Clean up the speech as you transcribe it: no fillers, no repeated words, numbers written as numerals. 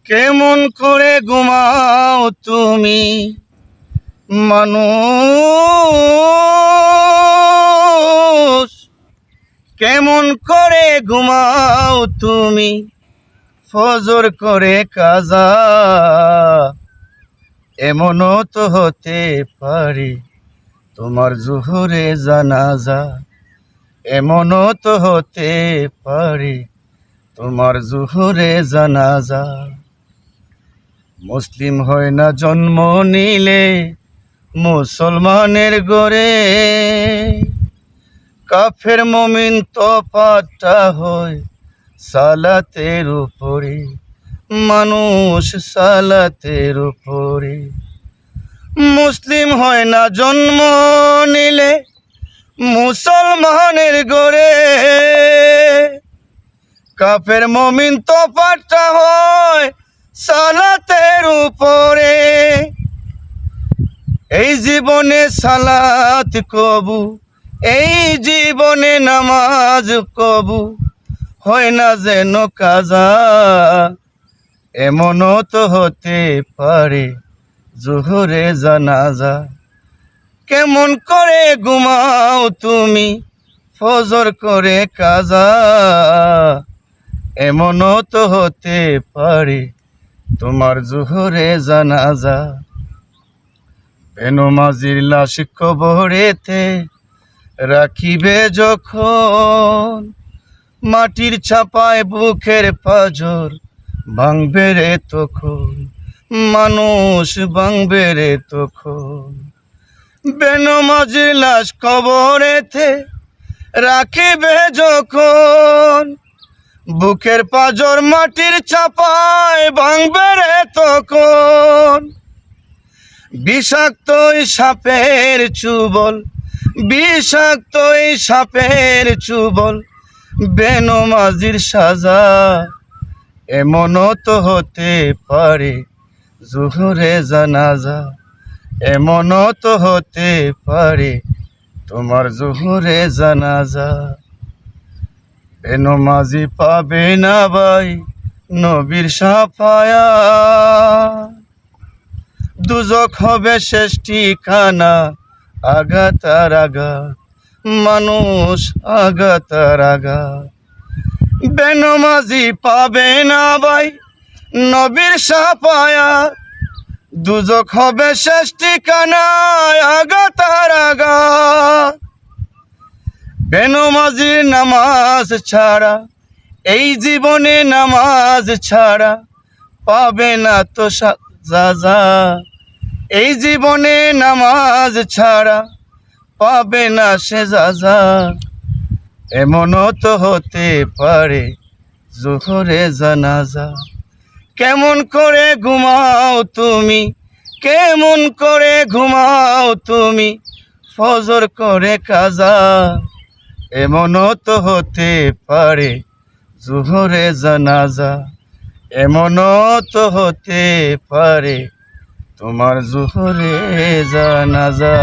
কেমন করে ঘুমাও তুমি মানুষ, কেমন করে ঘুমাও তুমি ফজর করে কাজা। এমনও তো হতে পারে তোমার জোহরে জানাজা, এমনও তো হতে পারে তোমার জোহরে জানাজা। মুসলিম হয় না জন্ম নিলে মুসলমানের গড়ে, কাফের মুমিন তফাৎটা হয় সালাতের উপরে, মানুষ সালাতের উপরে। মুসলিম হয় না জন্ম নিলে মুসলমানের গড়ে, কাফের মুমিন তফাৎটা হয় সালাতের উপরে। এই জীবনে সালাত কবু, এই জীবনে নামাজ কবু হয় না যেন কাজা। এমনও তো হতে পারে জোহরে জানাজা। কেমন করে ঘুমাও তুমি ফজর করে কাজা, এমনও তো হতে পারে তোমার জোহরে জানাজা। বেনমাজির লাশ কবরেতে রাখিবে যখন, মাটির চাপায় বুকের পাঁজর ভাঙবে রে তখন, মানুষ ভাঙবে রে তখন। বেনমাজির লাশ কবরেতে রাখিবে যখন, বুকের পাঁজর মাটির চাপায় ভাঙবে রে তখন। বিষাক্ত সাপের চুবল, বিষাক্ত সাপের চুবল বেনমাজির সাজা। এমনও তো হতে পারে জোহরে জানাজা, এমনও তো হতে পারে তোমার জোহরে জানাজা। বেনমাজি পাবে না ভাই নবীর শাফায়াত, দুজক হবে শেষ ঠিকানা আঘাতার আঘাত, মানুষ আঘাতার আঘাত। বেনমাজি পাবে না ভাই নবীর শাফায়াত, দুজক হবে শেষ ঠিকানা আঘাতার আঘাত। বেনমাজির নামাজ ছাড়া, এই জীবনে নামাজ ছাড়া পাবে না তো সাজা। এই জীবনে নামাজ ছাড়া পাবে না সে সাজা। এমনও তো হতে পারে জোহরে জানাজা। কেমন করে ঘুমাও তুমি, কেমন করে ঘুমাও তুমি ফজর করে কাজা। এমনও তো হতে পারে জোহরে জানাজা, এমনও তো হতে পারে তোমার জোহরে জানাজা।